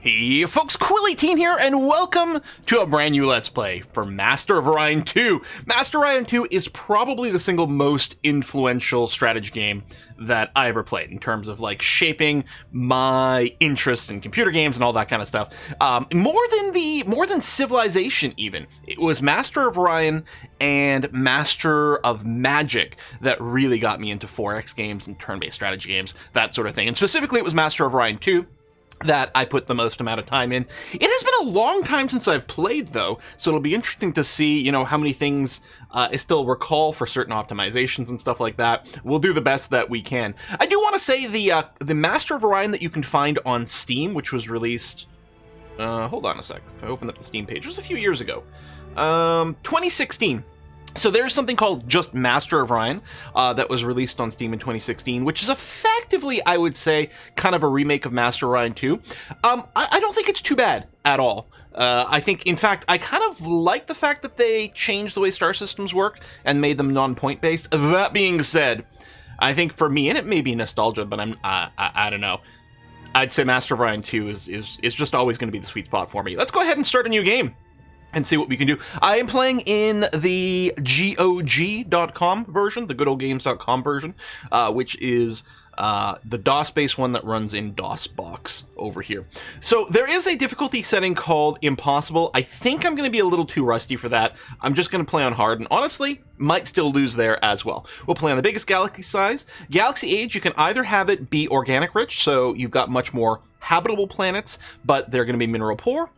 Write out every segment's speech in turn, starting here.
Hey folks, Quilly18 here, and welcome to a brand new Let's Play for Master of Orion 2. Master of Orion 2 is probably the single most influential strategy game that I ever played in terms of like shaping my interest in computer games and all that kind of stuff. More than Civilization even. It was Master of Orion and Master of Magic that really got me into 4X games and turn-based strategy games, that sort of thing. And specifically it was Master of Orion 2 that I put the most amount of time in. It has been a long time since I've played, though, so it'll be interesting to see, you know, how many things I still recall for certain optimizations and stuff like that. We'll do the best that we can. I do want to say the Master of Orion that you can find on Steam, which was released... hold on a sec. I opened up the Steam page. It was a few years ago. 2016. So there's something called just Master of Orion that was released on Steam in 2016, which is effectively, I would say, kind of a remake of Master of Orion 2. I don't think it's too bad at all. I think, in fact, I kind of like the fact that they changed the way star systems work and made them non-point based. That being said, I think for me, and it may be nostalgia, but I don't know. I'd say Master of Orion 2 is just always going to be the sweet spot for me. Let's go ahead and start a new game and see what we can do. I am playing in the GOG.com version, the goodoldgames.com version, which is the DOS-based one that runs in DOSBox over here. So there is a difficulty setting called Impossible. I think I'm going to be a little too rusty for that. I'm just going to play on hard, and honestly, might still lose there as well. We'll play on the biggest galaxy size. Galaxy age, you can either have it be organic rich, so you've got much more habitable planets, but they're going to be mineral poor,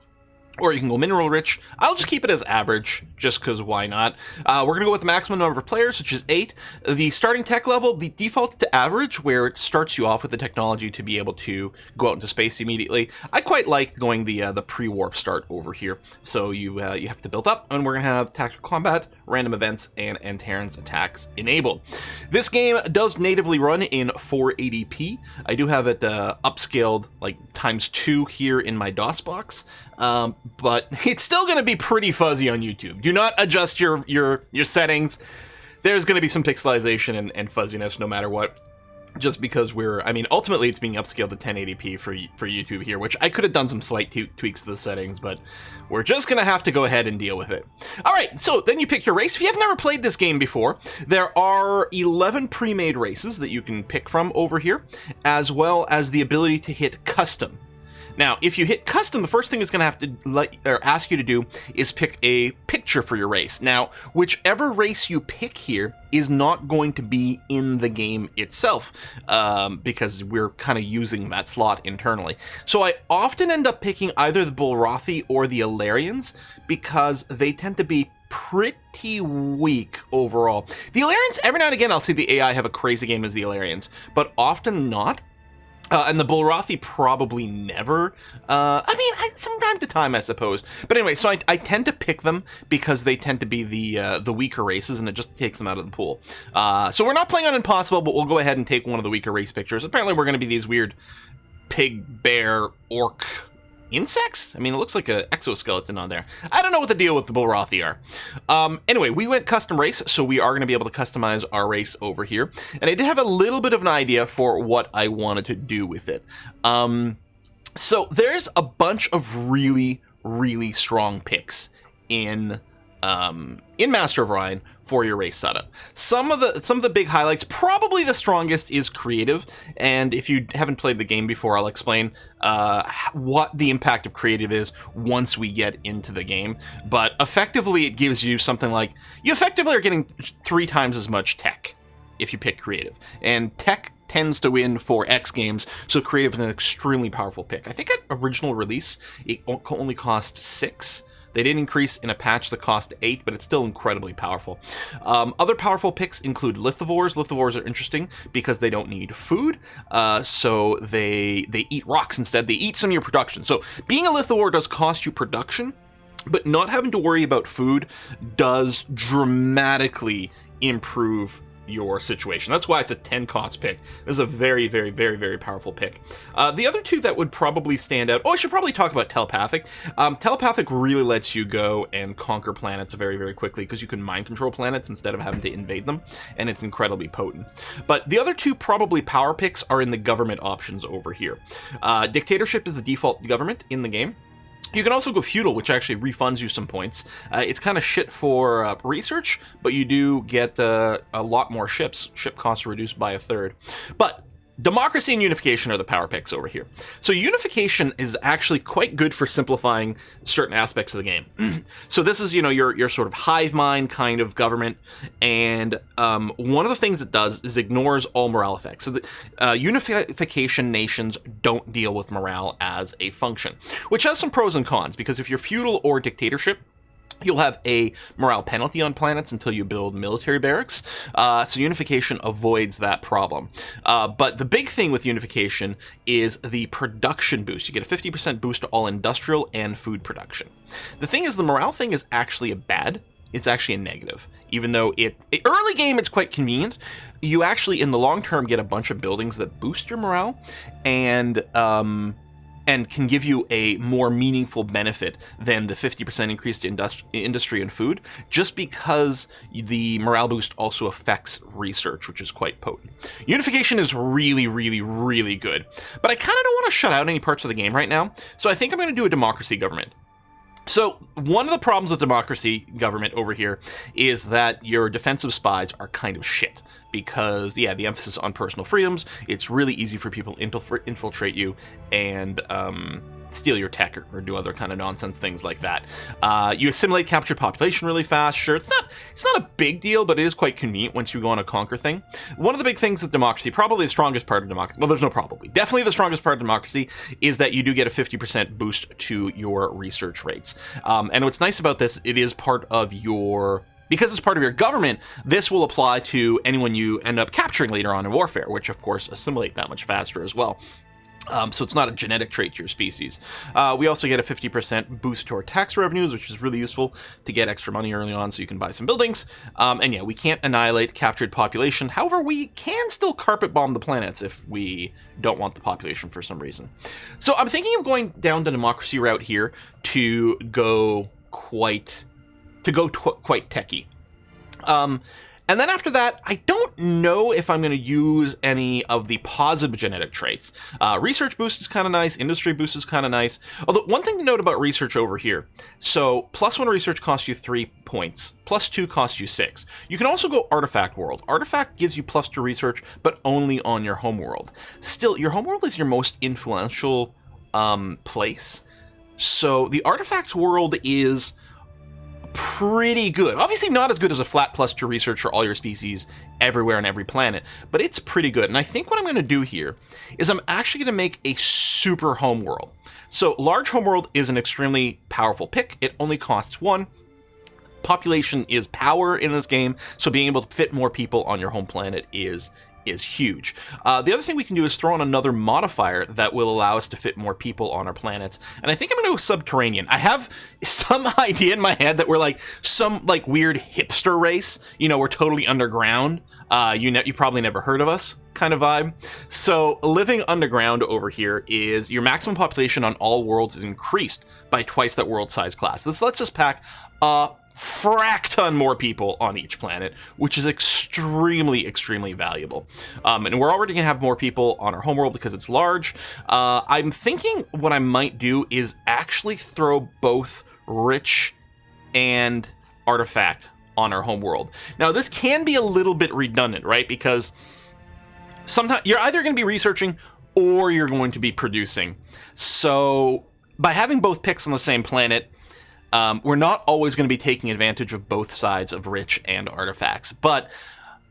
or you can go mineral rich. I'll just keep it as average, just because why not? We're going to go with the maximum number of players, which is 8. The starting tech level, the default to average, where it starts you off with the technology to be able to go out into space immediately. I quite like going the pre-warp start over here. So you have to build up, and we're going to have tactical combat, random events, and Terran's attacks enabled. This game does natively run in 480p. I do have it upscaled like ×2 here in my DOS box. But it's still going to be pretty fuzzy on YouTube. Do not adjust your settings. There's going to be some pixelization and fuzziness no matter what. Just because ultimately it's being upscaled to 1080p for YouTube here, which I could have done some slight tweaks to the settings, but we're just going to have to go ahead and deal with it. All right, so then you pick your race. If you have never played this game before, there are 11 pre-made races that you can pick from over here, as well as the ability to hit custom. Now, if you hit custom, the first thing it's going to have to ask you to do is pick a picture for your race. Now, whichever race you pick here is not going to be in the game itself, because we're kind of using that slot internally. So I often end up picking either the Bulrathi or the Ilarians because they tend to be pretty weak overall. The Ilarians, every now and again, I'll see the AI have a crazy game as the Ilarians, but often not. And the Bulrathi probably never. From time to time, I suppose. But anyway, so I tend to pick them because they tend to be the weaker races, and it just takes them out of the pool. So we're not playing on Impossible, but we'll go ahead and take one of the weaker race pictures. Apparently, we're going to be these weird pig, bear, orc insects? I mean, it looks like an exoskeleton on there. I don't know what the deal with the Bulrathi are. Anyway, we went custom race, so we are going to be able to customize our race over here. And I did have a little bit of an idea for what I wanted to do with it. So there's a bunch of really, really strong picks in Master of Orion for your race setup. Some of the big highlights, probably the strongest, is creative, and if you haven't played the game before, I'll explain what the impact of creative is once we get into the game. But effectively, it gives you something like, you effectively are getting 3 times as much tech if you pick creative, and tech tends to win for X games, so creative is an extremely powerful pick. I think at original release, it only cost 6. They did increase in a patch that cost 8, but it's still incredibly powerful. Other powerful picks include lithivores. Lithivores are interesting because they don't need food, so they eat rocks instead. They eat some of your production. So being a lithivore does cost you production, but not having to worry about food does dramatically improve your situation. That's why it's a 10 cost pick. This is a very, very, very, very powerful pick. The other two that would probably stand out... Oh, I should probably talk about Telepathic. Telepathic really lets you go and conquer planets very, very quickly because you can mind control planets instead of having to invade them, and it's incredibly potent. But the other two probably power picks are in the government options over here. Dictatorship is the default government in the game. You can also go feudal, which actually refunds you some points. It's kind of shit for research, but you do get a lot more ships. Ship costs are reduced by a third. But democracy and unification are the power picks over here. So unification is actually quite good for simplifying certain aspects of the game. So this is, your sort of hive mind kind of government, and one of the things it does is ignores all morale effects. So the unification nations don't deal with morale as a function, which has some pros and cons, because if you're feudal or dictatorship, you'll have a morale penalty on planets until you build military barracks, so unification avoids that problem. But the big thing with unification is the production boost. You get a 50% boost to all industrial and food production. The thing is, the morale thing is actually it's actually a negative, even though early game it's quite convenient. You actually, in the long term, get a bunch of buildings that boost your morale, and can give you a more meaningful benefit than the 50% increase to industry and food, just because the morale boost also affects research, which is quite potent. Unification is really, really, really good, but I kind of don't want to shut out any parts of the game right now, so I think I'm going to do a democracy government. So one of the problems with democracy government over here is that your defensive spies are kind of shit, because, the emphasis on personal freedoms, it's really easy for people to infiltrate you and steal your tech or do other kind of nonsense things like that. You assimilate captured population really fast. Sure, it's not a big deal, but it is quite convenient once you go on a conquer thing. One of the big things with democracy, probably the strongest part of democracy, well, there's no probably, definitely the strongest part of democracy, is that you do get a 50% boost to your research rates. And what's nice about this, it is part of because it's part of your government, this will apply to anyone you end up capturing later on in warfare, which of course assimilate that much faster as well. So it's not a genetic trait to your species. We also get a 50% boost to our tax revenues, which is really useful to get extra money early on so you can buy some buildings. And we can't annihilate captured population. However, we can still carpet bomb the planets if we don't want the population for some reason. So I'm thinking of going down the democracy route here to go quite techie. And then after that, I don't know if I'm going to use any of the positive genetic traits. Research boost is kind of nice. Industry boost is kind of nice. Although, one thing to note about research over here. So, +1 research costs you 3 points. +2 costs you 6. You can also go Artifact World. Artifact gives you +2 research, but only on your homeworld. Still, your homeworld is your most influential place. So, the Artifacts world is pretty good. Obviously not as good as a flat +2 research for all your species everywhere on every planet, but it's pretty good. And I think what I'm going to do here is I'm actually going to make a super homeworld. So large homeworld is an extremely powerful pick. It only costs 1. Population is power in this game, so being able to fit more people on your home planet is huge. The other thing we can do is throw in another modifier that will allow us to fit more people on our planets. And I think I'm going to go subterranean. I have some idea in my head that we're some weird hipster race. We're totally underground. You probably never heard of us kind of vibe. So living underground over here is your maximum population on all worlds is increased by twice that world size class. This lets us pack a frack ton more people on each planet, which is extremely, extremely valuable. And we're already going to have more people on our homeworld because it's large. I'm thinking what I might do is actually throw both Rich and Artifact on our homeworld. Now, this can be a little bit redundant, right? Because sometimes you're either going to be researching or you're going to be producing. So by having both picks on the same planet, we're not always going to be taking advantage of both sides of Rich and Artifacts, but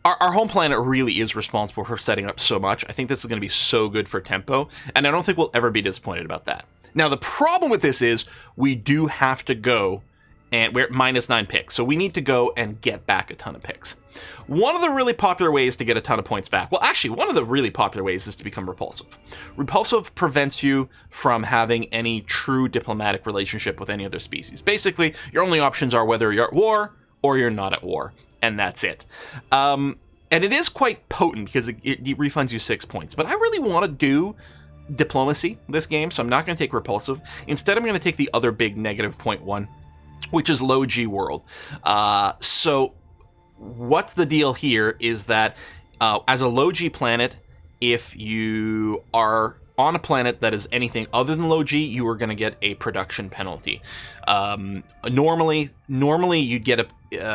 our home planet really is responsible for setting up so much. I think this is going to be so good for tempo, and I don't think we'll ever be disappointed about that. Now, the problem with this is we do have to go, and we're at -9 picks, so we need to go and get back a ton of picks. One of the really popular ways to get a ton of points back, well, actually, one of the really popular ways is to become repulsive. Repulsive prevents you from having any true diplomatic relationship with any other species. Basically, your only options are whether you're at war or you're not at war, and that's it. And it is quite potent because it refunds you 6 points. But I really want to do diplomacy this game, so I'm not going to take repulsive. Instead, I'm going to take the other big negative 0.1, which is low G world. So what's the deal here is that as a low G planet, if you are on a planet that is anything other than low G, you are going to get a production penalty. Normally you'd get a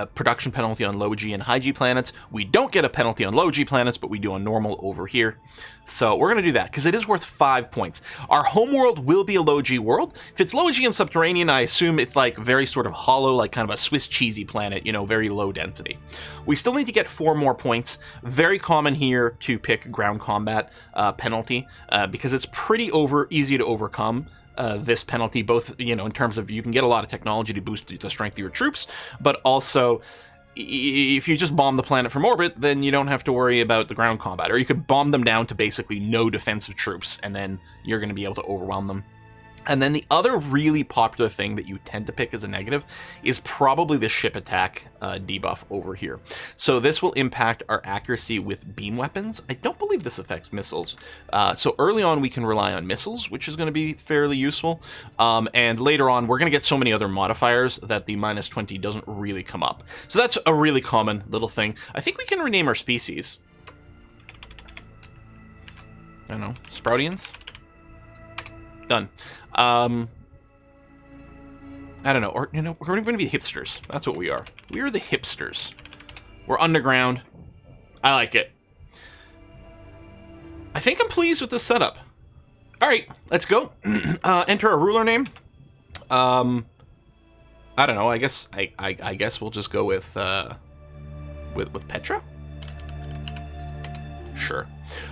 production penalty on low G and high G planets. We don't get a penalty on low G planets, but we do on normal over here. So we're going to do that because it is worth 5 points. Our homeworld will be a low G world. If it's low G and subterranean, I assume it's like very sort of hollow, like kind of a Swiss cheesy planet, very low density. We still need to get 4 more points. Very common here to pick ground combat penalty because it's pretty easy to overcome. This penalty, both in terms of you can get a lot of technology to boost the strength of your troops, but also if you just bomb the planet from orbit, then you don't have to worry about the ground combat, or you could bomb them down to basically no defensive troops, and then you're going to be able to overwhelm them. And then the other really popular thing that you tend to pick as a negative is probably the ship attack debuff over here. So this will impact our accuracy with beam weapons. I don't believe this affects missiles. So early on we can rely on missiles, which is going to be fairly useful. And later on we're going to get so many other modifiers that the minus 20 doesn't really come up. So that's a really common little thing. I think we can rename our species. I don't know, Sproutians? Done. I don't know, or we're going to be hipsters. That's what we are. We are the hipsters. We're underground. I like it. I think I'm pleased with this setup. All right, let's go. Enter a ruler name. I don't know. I guess I guess we'll just go with Petra. Sure.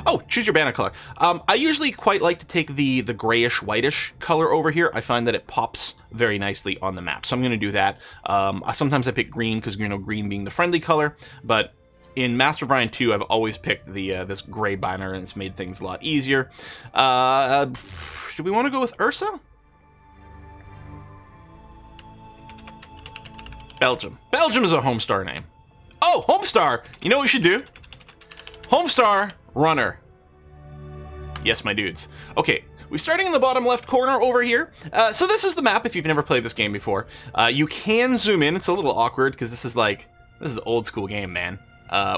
Oh, choose your banner color. I usually quite like to take the grayish whitish color over here. I find that it pops very nicely on the map, so I'm going to do that. Sometimes I pick green because green being the friendly color, but in Master of Orion 2, I've always picked the this gray banner, and it's made things a lot easier. Do we want to go with Ursa? Belgium. Belgium is a Homestar name. Oh, Homestar! You know what we should do? Homestar Runner. Yes, my dudes. Okay, we're starting in the bottom left corner over here. So this is the map if you've never played this game before. You can zoom in. It's a little awkward because this is an old school game, man.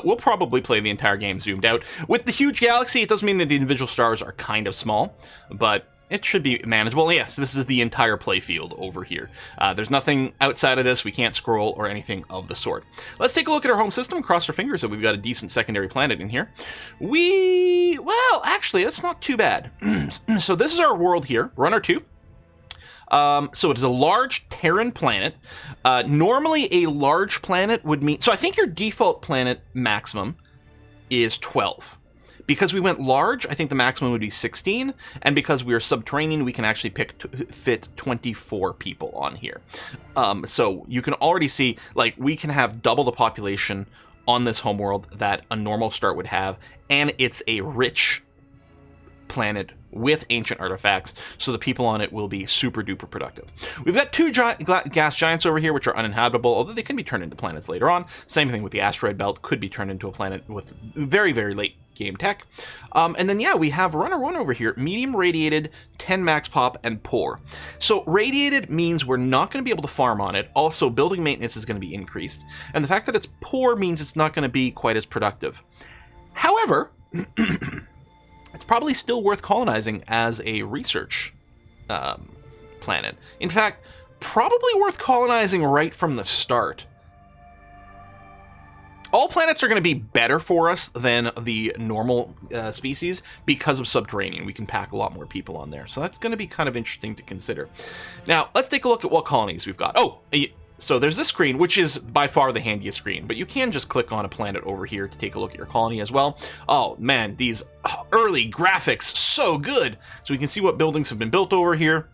We'll probably play the entire game zoomed out. With the huge galaxy, it does mean that the individual stars are kind of small, but it should be manageable. Yes, this is the entire playfield over here. There's nothing outside of this. We can't scroll or anything of the sort. Let's take a look at our home system. Cross our fingers that we've got a decent secondary planet in here. Well, actually, that's not too bad. So this is our world here, Runner 2. So it is a large Terran planet. Normally, a large planet would mean... So I think your default planet maximum is 12. Because we went large, I think the maximum would be 16, and because we are subterranean, we can actually fit 24 people on here. So you can already see, we can have double the population on this homeworld that a normal start would have, and it's a rich planet with ancient artifacts, so the people on it will be super duper productive. We've got 2 gas giants over here, which are uninhabitable, although they can be turned into planets later on. Same thing with the asteroid belt, could be turned into a planet with very, very late game tech. And then, yeah, we have Runner 1 over here, medium radiated, 10 max pop, and poor. So radiated means we're not going to be able to farm on it. Also, building maintenance is going to be increased. And the fact that it's poor means it's not going to be quite as productive. However, it's probably still worth colonizing as a research planet. In fact, probably worth colonizing right from the start. All planets are going to be better for us than the normal species because of subterranean. We can pack a lot more people on there. So that's going to be kind of interesting to consider. Now, let's take a look at what colonies we've got. Oh, so there's this screen, which is by far the handiest screen, but you can just click on a planet over here to take a look at your colony as well. Oh man, these early graphics, so good. So we can see what buildings have been built over here.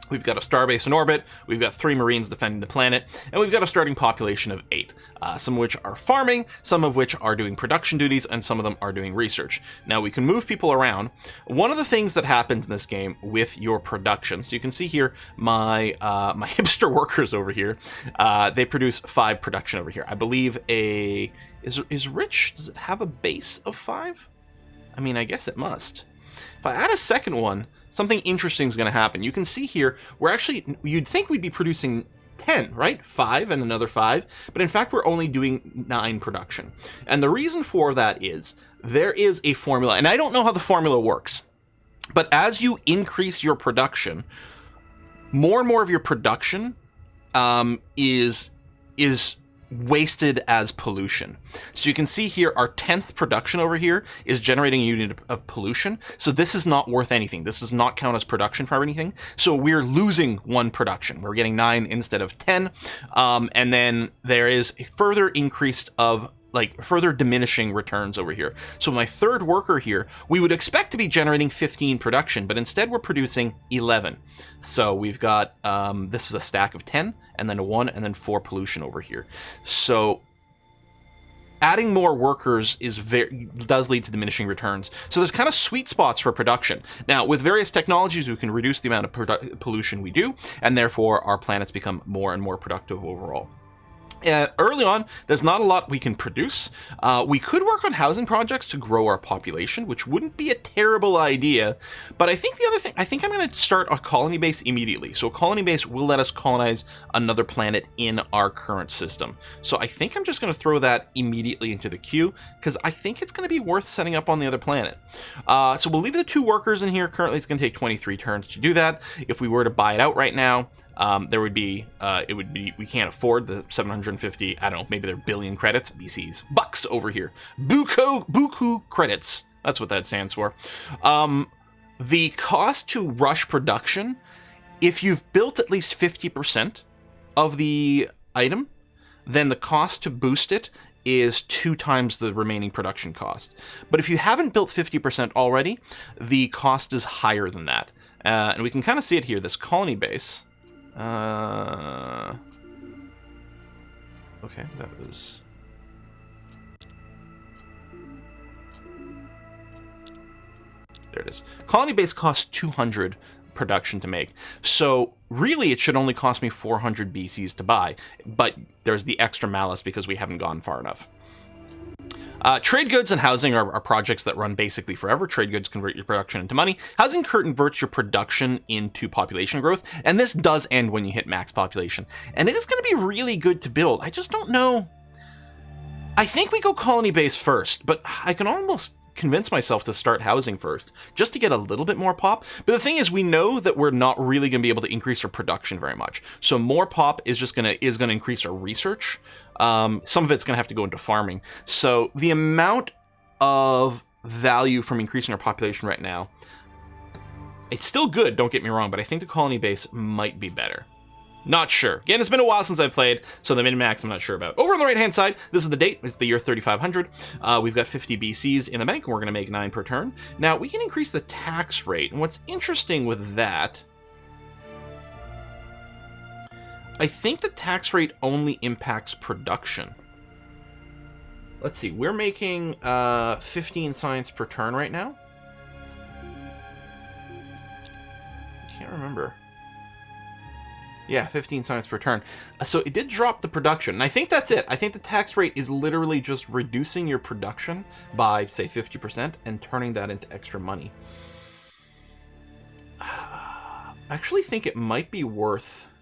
We've got a starbase in orbit, we've got 3 Marines defending the planet, and we've got a starting population of 8, some of which are farming, some of which are doing production duties, and some of them are doing research. Now, we can move people around. One of the things that happens in this game with your production, so you can see here my my hipster workers over here, they produce 5 production over here. I believe is Rich, does it have a base of 5? I mean, I guess it must. If I add a second one, something interesting is going to happen. You can see here, we're actually, you'd think we'd be producing 10, right? 5 and another 5, but in fact, we're only doing 9 production. And the reason for that is, there is a formula, and I don't know how the formula works, but as you increase your production, more and more of your production is wasted as pollution. So you can see here our 10th production over here is generating a unit of pollution. So this is not worth anything. This does not count as production for anything. So we're losing 1 production. We're getting 9 instead of 10. And then there is a further increase of further diminishing returns over here. So my 3rd worker here, we would expect to be generating 15 production, but instead we're producing 11. So we've got, this is a stack of 10, and then a 1, and then 4 pollution over here. So adding more workers does lead to diminishing returns. So there's kind of sweet spots for production. Now, with various technologies, we can reduce the amount of pollution we do, and therefore our planets become more and more productive overall. Early on, there's not a lot we can produce. We could work on housing projects to grow our population, which wouldn't be a terrible idea. But I think the other thing, I think I'm going to start a colony base immediately. So a colony base will let us colonize another planet in our current system. So I think I'm just going to throw that immediately into the queue, because I think it's going to be worth setting up on the other planet. So we'll leave the 2 workers in here. Currently, it's going to take 23 turns to do that. If we were to buy it out right now, there would be, we can't afford the 750, I don't know, maybe they're billion credits, BCs, bucks over here. Buku credits. That's what that stands for. The cost to rush production, if you've built at least 50% of the item, then the cost to boost it is 2 times the remaining production cost. But if you haven't built 50% already, the cost is higher than that. And we can kind of see it here, this colony base. Okay, that was... There it is. Colony base costs 200 production to make. So really it should only cost me 400 BCs to buy, but there's the extra malice because we haven't gone far enough. Trade goods and housing are projects that run basically forever. Trade goods convert your production into money. Housing converts your production into population growth. And this does end when you hit max population. And it is going to be really good to build. I just don't know. I think we go colony base first, but I can almost convince myself to start housing first, just to get a little bit more pop. But the thing is, we know that we're not really going to be able to increase our production very much. So more pop is just going to increase our research. Some of it's going to have to go into farming. So the amount of value from increasing our population right now, it's still good, don't get me wrong, but I think the colony base might be better. Not sure. Again, it's been a while since I've played, so the min-max I'm not sure about. Over on the right-hand side, this is the date. It's the year 3500. We've got 50 BCs in the bank, and we're going to make 9 per turn. Now, we can increase the tax rate, and what's interesting with that, I think the tax rate only impacts production. Let's see, we're making 15 science per turn right now. I can't remember. Yeah, 15 science per turn. So it did drop the production, and I think that's it. I think the tax rate is literally just reducing your production by, say, 50% and turning that into extra money. I actually think it might be worth...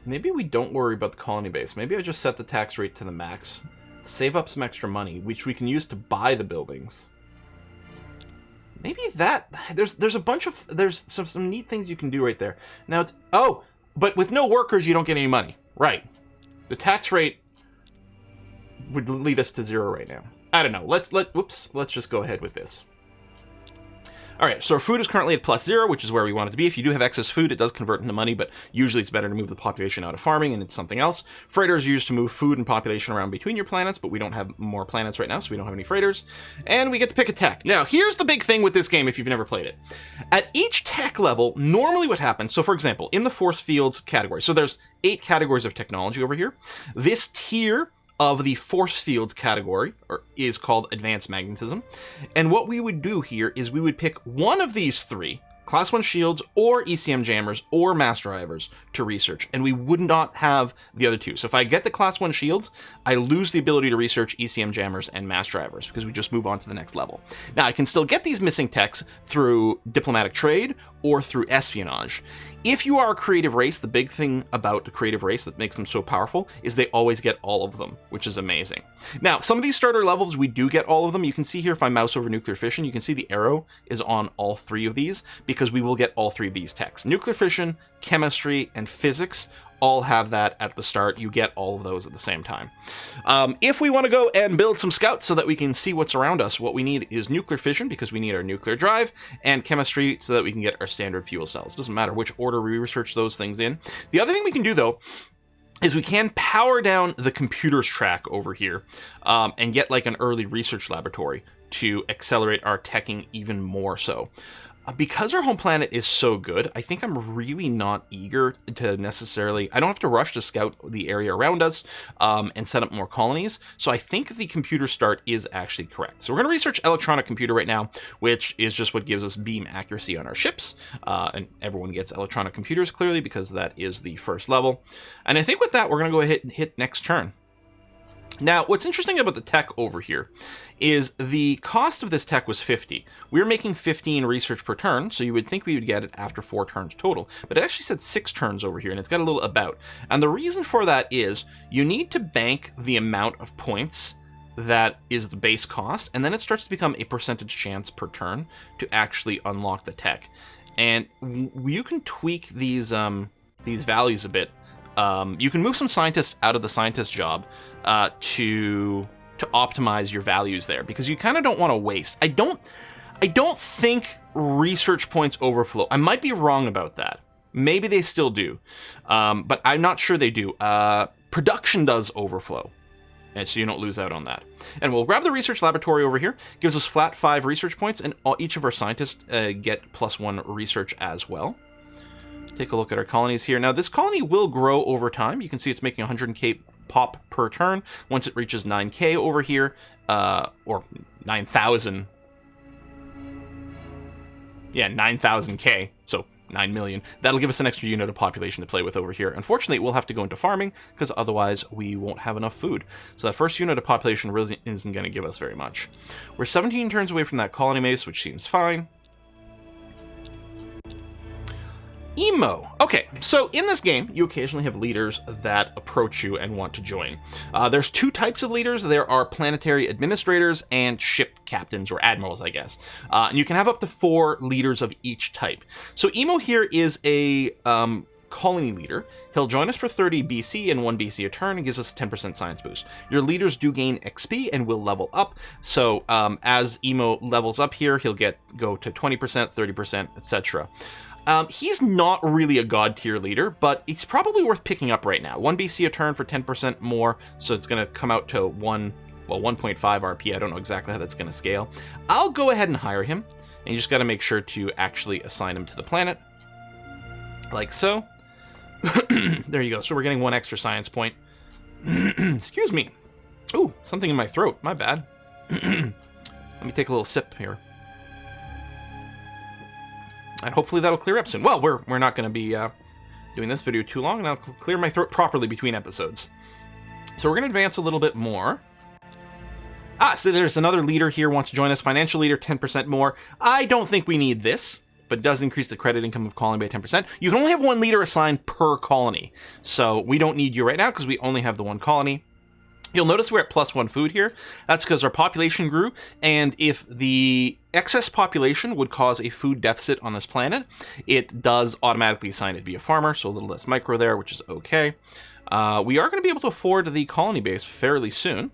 Maybe we don't worry about the colony base. Maybe I just set the tax rate to the max. Save up some extra money, which we can use to buy the buildings. Maybe that... There's a bunch of... There's some neat things you can do right there. Now it's... Oh! But with no workers, you don't get any money. Right. The tax rate would lead us to 0 right now. I don't know. Let's just go ahead with this. All right, so our food is currently at +0, which is where we want it to be. If you do have excess food, it does convert into money, but usually it's better to move the population out of farming and it's something else. Freighters are used to move food and population around between your planets, but we don't have more planets right now, so we don't have any freighters. And we get to pick a tech. Now, here's the big thing with this game if you've never played it. At each tech level, normally what happens, so for example, in the force fields category, so there's 8 categories of technology over here. This tier of the force fields category is called advanced magnetism. And what we would do here is we would pick one of these 3, Class 1 shields or ECM jammers or mass drivers to research, and we would not have the other 2. So if I get the Class 1 shields, I lose the ability to research ECM jammers and mass drivers because we just move on to the next level. Now I can still get these missing techs through diplomatic trade or through espionage. If you are a creative race, the big thing about the creative race that makes them so powerful is they always get all of them, which is amazing. Now, some of these starter levels, we do get all of them. You can see here, if I mouse over nuclear fission, you can see the arrow is on all 3 of these because we will get all 3 of these techs. Nuclear fission, chemistry, and physics all have that at the start. You get all of those at the same time. If we want to go and build some scouts so that we can see what's around us, what we need is nuclear fission because we need our nuclear drive, and chemistry so that we can get our standard fuel cells. Doesn't matter which order we research those things in. The other thing we can do, though, is we can power down the computers track over here and get like an early research laboratory to accelerate our teching even more so. Because our home planet is so good, I think I'm really not eager to necessarily... I don't have to rush to scout the area around us and set up more colonies. So I think the computer start is actually correct. So we're going to research electronic computer right now, which is just what gives us beam accuracy on our ships. And everyone gets electronic computers, clearly, because that is the first level. And I think with that, we're going to go ahead and hit next turn. Now, what's interesting about the tech over here is the cost of this tech was 50. We're making 15 research per turn, so you would think we would get it after 4 turns total. But it actually said 6 turns over here, and it's got a little about. And the reason for that is you need to bank the amount of points that is the base cost, and then it starts to become a percentage chance per turn to actually unlock the tech. And you can tweak these values a bit. You can move some scientists out of the scientist job to optimize your values there, because you kind of don't want to waste. I don't think research points overflow. I might be wrong about that. Maybe they still do, but I'm not sure they do. Production does overflow, and so you don't lose out on that. And we'll grab the research laboratory over here. Gives us flat 5 research points, and each of our scientists get +1 research as well. Take a look at our colonies here. Now, this colony will grow over time. You can see it's making 100k pop per turn. Once it reaches 9k over here, or 9,000. Yeah, 9,000k, so 9 million. That'll give us an extra unit of population to play with over here. Unfortunately, we'll have to go into farming, because otherwise we won't have enough food. So that first unit of population really isn't going to give us very much. We're 17 turns away from that colony base, which seems fine. Emo. Okay, so in this game, you occasionally have leaders that approach you and want to join. There's 2 types of leaders. There are planetary administrators and ship captains, or admirals, I guess. And you can have up to 4 leaders of each type. So Emo here is a colony leader. He'll join us for 30 BC and 1 BC a turn and gives us a 10% science boost. Your leaders do gain XP and will level up. So as Emo levels up here, he'll go to 20%, 30%, etc. He's not really a god tier leader, but he's probably worth picking up right now. 1 BC a turn for 10% more, so it's going to come out to 1.5 RP. I don't know exactly how that's going to scale. I'll go ahead and hire him, and you just got to make sure to actually assign him to the planet, like so. There you go. So we're getting 1 extra science point. Excuse me. Ooh, something in my throat. My bad. Let me take a little sip here. And hopefully that'll clear up soon. Well, we're not going to be doing this video too long, and I'll clear my throat properly between episodes. So we're going to advance a little bit more. So there's another leader here wants to join us. Financial leader, 10% more. I don't think we need this, but it does increase the credit income of colony by 10%. You can only have 1 leader assigned per colony, so we don't need you right now because we only have the 1 colony. You'll notice we're at +1 food here. That's because our population grew, and if the excess population would cause a food deficit on this planet, it does automatically assign it to be a farmer, so a little less micro there, which is okay. We are going to be able to afford the colony base fairly soon,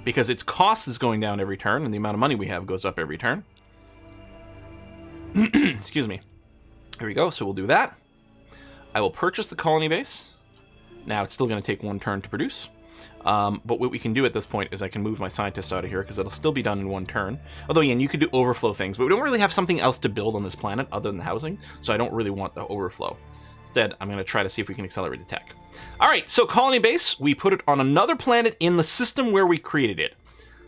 because its cost is going down every turn, and the amount of money we have goes up every turn. Excuse me. Here we go, so we'll do that. I will purchase the colony base. Now, it's still going to take 1 turn to produce. But what we can do at this point is I can move my scientist out of here, because it'll still be done in 1 turn. Although, yeah, and you could do overflow things, but we don't really have something else to build on this planet other than housing, so I don't really want the overflow. Instead, I'm going to try to see if we can accelerate the tech. All right, so colony base, we put it on another planet in the system where we created it.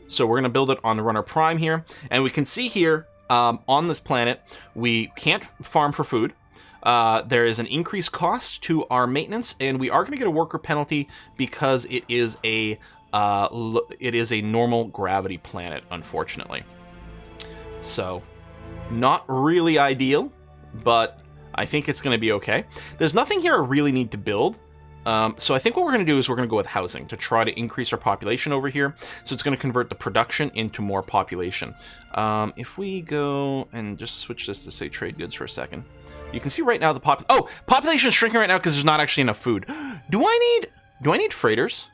So we're going to build it on Runner Prime here, and we can see here on this planet, we can't farm for food. There is an increased cost to our maintenance, and we are going to get a worker penalty because it is a normal gravity planet, unfortunately. So, not really ideal, but I think it's going to be okay. There's nothing here I really need to build. So I think what we're going to do is we're going to go with housing to try to increase our population over here. So it's going to convert the production into more population. If we go and just switch this to say trade goods for a second, you can see right now the population is shrinking right now because there's not actually enough food. Do I need freighters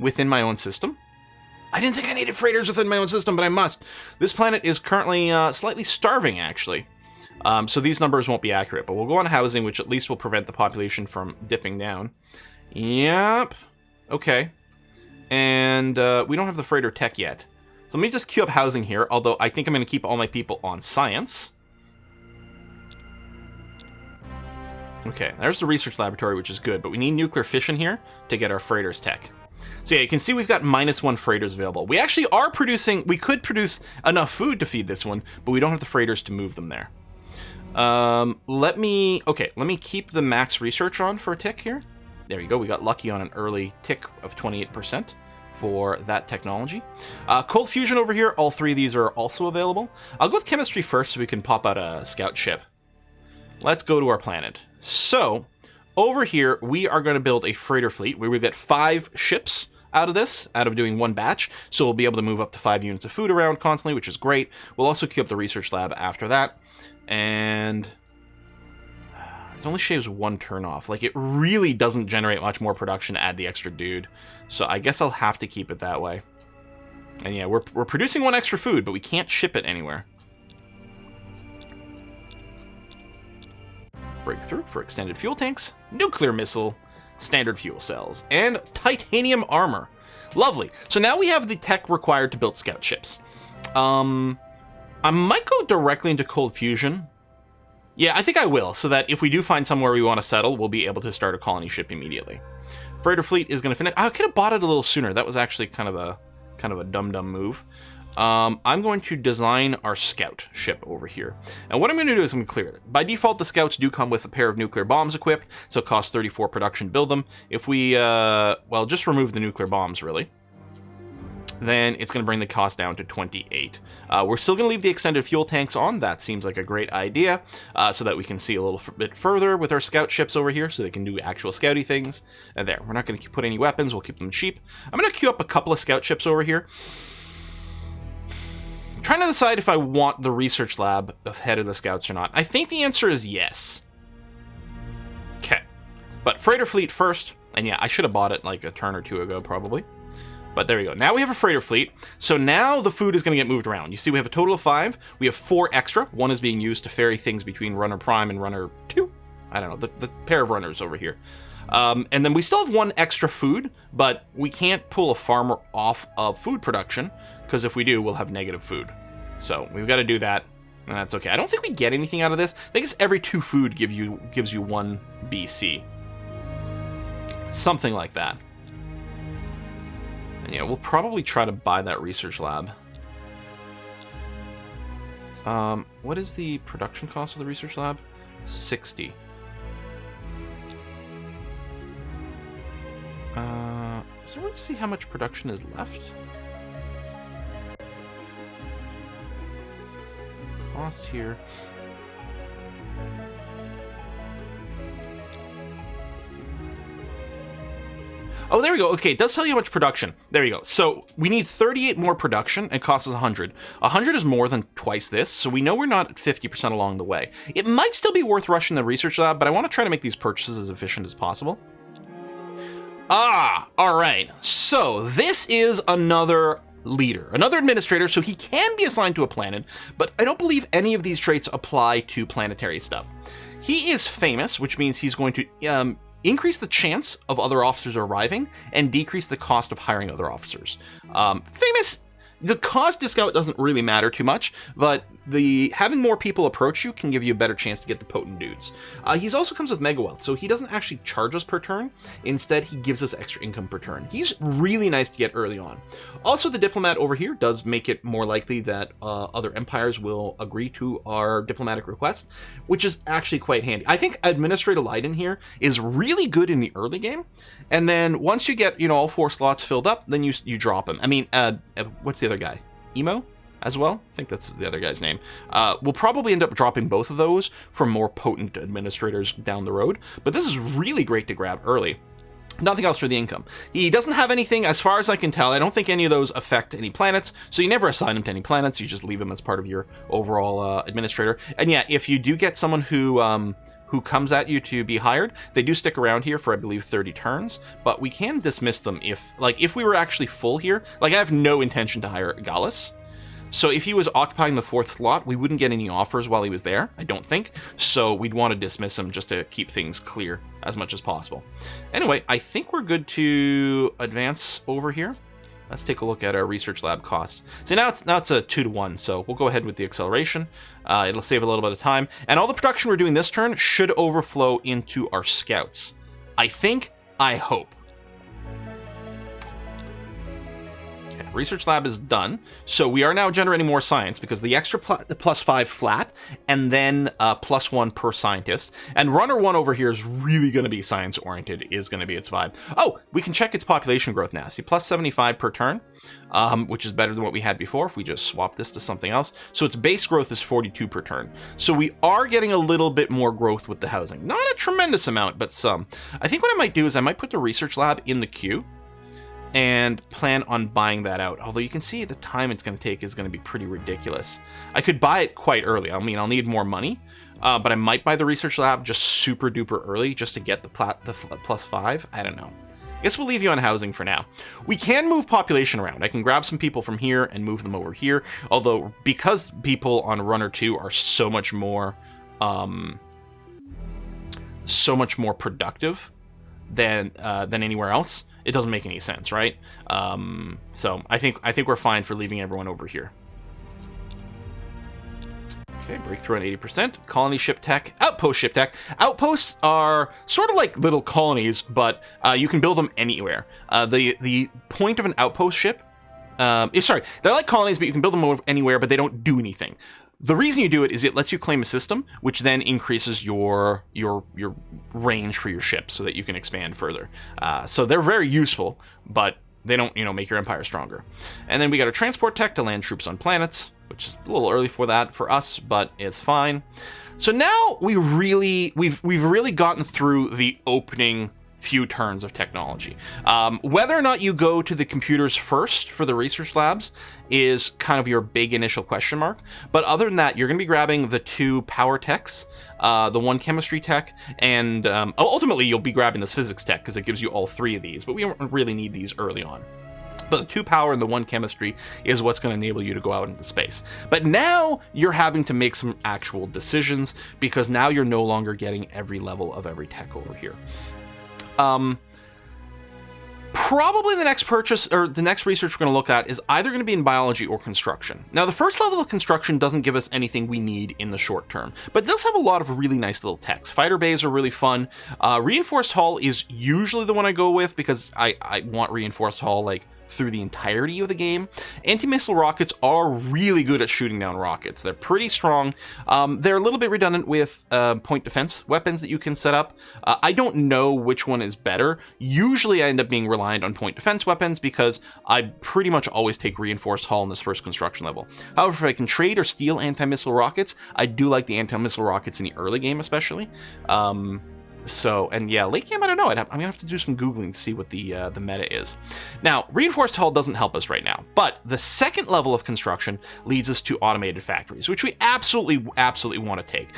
within my own system? I didn't think I needed freighters within my own system, but I must. This planet is currently slightly starving, actually. So these numbers won't be accurate, but we'll go on housing, which at least will prevent the population from dipping down. Yep. Okay. And we don't have the freighter tech yet. So let me just queue up housing here, although I think I'm going to keep all my people on science. Okay, there's the research laboratory, which is good, but we need nuclear fission here to get our freighters tech. So yeah, you can see we've got -1 freighters available. We actually are producing, we could produce enough food to feed this one, but we don't have the freighters to move them there. Let me keep the max research on for a tick here. There you go, we got lucky on an early tick of 28% for that technology. Cold fusion over here, all 3 of these are also available. I'll go with chemistry first so we can pop out a scout ship. Let's go to our planet. So, over here, we are going to build a freighter fleet where we get 5 ships out of this, out of doing 1 batch. So we'll be able to move up to 5 units of food around constantly, which is great. We'll also queue up the research lab after that. And it only shaves 1 turn off. Like, it really doesn't generate much more production to add the extra dude. So I guess I'll have to keep it that way. And yeah, we're producing 1 extra food, but we can't ship it anywhere. Breakthrough for extended fuel tanks, nuclear missile, standard fuel cells, and titanium armor. Lovely. So now we have the tech required to build scout ships. I might go directly into cold fusion. Yeah, I think I will, so that if we do find somewhere we want to settle, we'll be able to start a colony ship immediately. Freighter fleet is going to finish. I could have bought it a little sooner. That was actually kind of a dumb move. I'm going to design our scout ship over here. And what I'm going to do is I'm going to clear it. By default, the scouts do come with a pair of nuclear bombs equipped, so it costs 34 production to build them. If we, well, just remove the nuclear bombs, really, then it's going to bring the cost down to 28. We're still going to leave the extended fuel tanks on. That seems like a great idea, so that we can see a little bit further with our scout ships over here, so they can do actual scouty things. And there, we're not going to put any weapons. We'll keep them cheap. I'm going to queue up a couple of scout ships over here. Trying to decide if I want the research lab ahead of the scouts or not. I think the answer is yes. Okay. But freighter fleet first. And yeah, I should have bought it like a turn or 2 ago, probably. But there we go. Now we have a freighter fleet. So now the food is going to get moved around. You see we have a total of 5. We have 4 extra. 1 is being used to ferry things between Runner Prime and Runner 2. I don't know, the pair of runners over here. And then we still have 1 extra food, but we can't pull a farmer off of food production, because if we do, we'll have negative food. So we've got to do that, and that's okay. I don't think we get anything out of this. I think it's every 2 food gives you 1 BC. Something like that. And yeah, we'll probably try to buy that research lab. What is the production cost of the research lab? 60. Is there a way to see how much production is left? Cost here. Oh, there we go. Okay, it does tell you how much production. There you go. So we need 38 more production, and it costs us 100. 100 is more than twice this, so we know we're not at 50% along the way. It might still be worth rushing the research lab, but I want to try to make these purchases as efficient as possible. Ah, all right. So this is another leader, another administrator, so he can be assigned to a planet, but I don't believe any of these traits apply to planetary stuff. He is famous, which means he's going to increase the chance of other officers arriving and decrease the cost of hiring other officers. Famous, the cost discount doesn't really matter too much, but having more people approach you can give you a better chance to get the potent dudes. He's also comes with mega wealth, so he doesn't actually charge us per turn. Instead, he gives us extra income per turn. He's really nice to get early on. Also, the diplomat over here does make it more likely that other empires will agree to our diplomatic request, which is actually quite handy. I think Administrator Leiden here is really good in the early game, and then once you get all 4 slots filled up, then you drop him. I mean, what's the other guy? Emo? As well? I think that's the other guy's name. We'll probably end up dropping both of those for more potent administrators down the road, but this is really great to grab early. Nothing else for the income. He doesn't have anything, as far as I can tell. I don't think any of those affect any planets, so you never assign him to any planets. You just leave him as part of your overall administrator. And yeah, if you do get someone who comes at you to be hired, they do stick around here for, I believe, 30 turns, but we can dismiss them if we were actually full here. Like, I have no intention to hire Gallus. So if he was occupying the 4th slot, we wouldn't get any offers while he was there, I don't think. So we'd want to dismiss him just to keep things clear as much as possible. Anyway, I think we're good to advance over here. Let's take a look at our research lab costs. So now it's a 2-to-1, so we'll go ahead with the acceleration. It'll save a little bit of time. And all the production we're doing this turn should overflow into our scouts. I hope. Research lab is done, so we are now generating more science because the extra +5 flat and then +1 per scientist. And runner 1 over here is really going to be science oriented, is going to be its vibe. Oh, we can check its population growth now. See, +75 per turn, which is better than what we had before if we just swap this to something else. So its base growth is 42 per turn. So we are getting a little bit more growth with the housing. Not a tremendous amount, but some. I think what I might do is I might put the research lab in the queue and plan on buying that out. Although you can see the time it's going to take is going to be pretty ridiculous. I could buy it quite early. I mean, I'll need more money, but I might buy the research lab just super duper early just to get the +5. I don't know. I guess we'll leave you on housing for now. We can move population around. I can grab some people from here and move them over here. Although, because people on runner 2 are so much more productive than anywhere else, it doesn't make any sense, right? So I think we're fine for leaving everyone over here. Okay, breakthrough on 80%. Colony ship tech, outpost ship tech. Outposts are sort of like little colonies, but you can build them anywhere. The point of an outpost ship, sorry, they're like colonies, but you can build them anywhere, but they don't do anything. The reason you do it is it lets you claim a system, which then increases your range for your ship so that you can expand further. So they're very useful, but they don't, make your empire stronger. And then we got a transport tech to land troops on planets, which is a little early for that for us, but it's fine. So now we've really gotten through the opening few turns of technology. Whether or not you go to the computers first for the research labs is kind of your big initial question mark. But other than that, you're going to be grabbing the 2 power techs, the 1 chemistry tech, and ultimately you'll be grabbing this physics tech because it gives you all 3 of these, but we don't really need these early on. But the 2 power and the 1 chemistry is what's going to enable you to go out into space. But now you're having to make some actual decisions because now you're no longer getting every level of every tech over here. Probably the next purchase or the next research we're going to look at is either going to be in biology or construction. Now, the first level of construction doesn't give us anything we need in the short term, but it does have a lot of really nice little techs. Fighter bays are really fun. Reinforced hull is usually the one I go with because I want reinforced hull through the entirety of the game. Anti-missile rockets are really good at shooting down rockets. They're pretty strong. They're a little bit redundant with point defense weapons that you can set up. I don't know which one is better. Usually I end up being reliant on point defense weapons because I pretty much always take reinforced hull in this first construction level. However, if I can trade or steal anti-missile rockets, I do like the anti-missile rockets in the early game especially. And yeah, late game, I don't know. I'm gonna have to do some Googling to see what the meta is. Now, reinforced hull doesn't help us right now, but the second level of construction leads us to automated factories, which we absolutely want to take.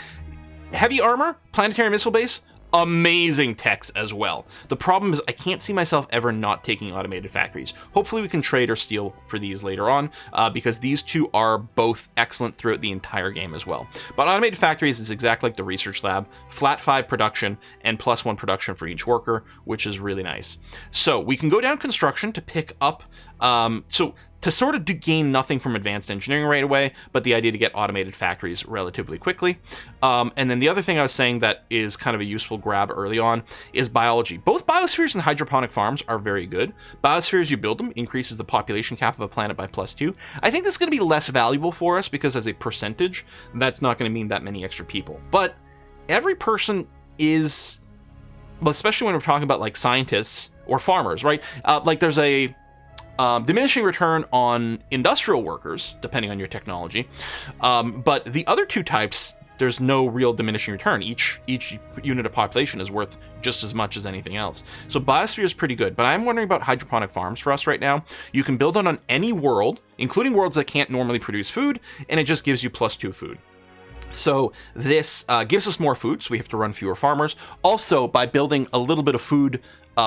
Heavy armor, planetary missile base, amazing techs as well. The problem is I can't see myself ever not taking automated factories. Hopefully we can trade or steal for these later on, because these two are both excellent throughout the entire game as well. But automated factories is exactly like the research lab, flat 5 production and +1 production for each worker, which is really nice. So we can go down construction to pick up, to sort of gain nothing from advanced engineering right away, but the idea to get automated factories relatively quickly. And then the other thing I was saying that is kind of a useful grab early on is biology. Both biospheres and hydroponic farms are very good. Biospheres, you build them, increases the population cap of a planet by +2. I think this is going to be less valuable for us because as a percentage, that's not going to mean that many extra people. But every person is, well, especially when we're talking about like scientists or farmers, right? Like there's a diminishing return on industrial workers, depending on your technology. But the other two types, there's no real diminishing return. Each unit of population is worth just as much as anything else. So biosphere is pretty good, but I'm wondering about hydroponic farms for us right now. You can build on any world, including worlds that can't normally produce food, and it just gives you +2 food. So this gives us more food, so we have to run fewer farmers. Also, by building a little bit of food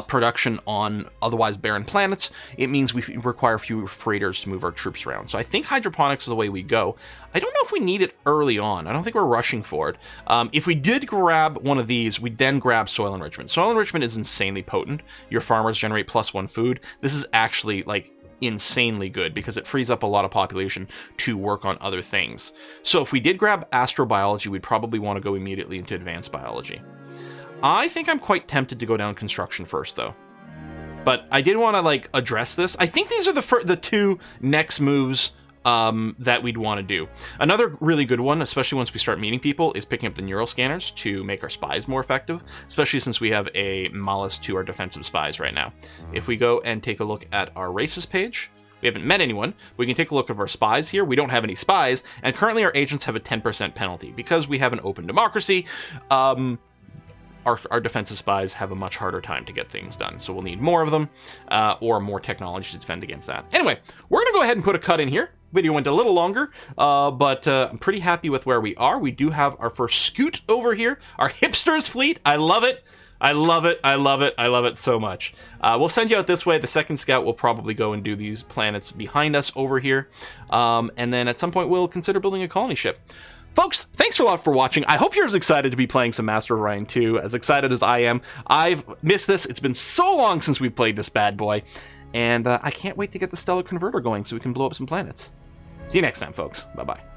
production on otherwise barren planets, it means we require fewer freighters to move our troops around. So I think hydroponics is the way we go. I don't know if we need it early on. I don't think we're rushing for it. If we did grab one of these, we'd then grab soil enrichment. Soil enrichment is insanely potent. Your farmers generate +1 food. This is actually like insanely good because it frees up a lot of population to work on other things. So if we did grab astrobiology, we'd probably want to go immediately into advanced biology. I think I'm quite tempted to go down construction first, though. But I did want to like address this. I think these are the two next moves that we'd want to do. Another really good one, especially once we start meeting people, is picking up the neural scanners to make our spies more effective, especially since we have a malus to our defensive spies right now. If we go and take a look at our races page, we haven't met anyone. We can take a look at our spies here. We don't have any spies, and currently our agents have a 10% penalty. Because we have an open democracy, our defensive spies have a much harder time to get things done. So we'll need more of them, or more technology to defend against that. Anyway, we're going to go ahead and put a cut in here. Video went a little longer, but I'm pretty happy with where we are. We do have our first scoot over here, our Hipsters fleet. I love it. I love it. I love it. I love it so much. We'll send you out this way. The second scout will probably go and do these planets behind us over here. And then at some point, we'll consider building a colony ship. Folks, thanks a lot for watching. I hope you're as excited to be playing some Master of Orion 2, as excited as I am. I've missed this. It's been so long since we played this bad boy. And I can't wait to get the Stellar Converter going so we can blow up some planets. See you next time, folks. Bye-bye.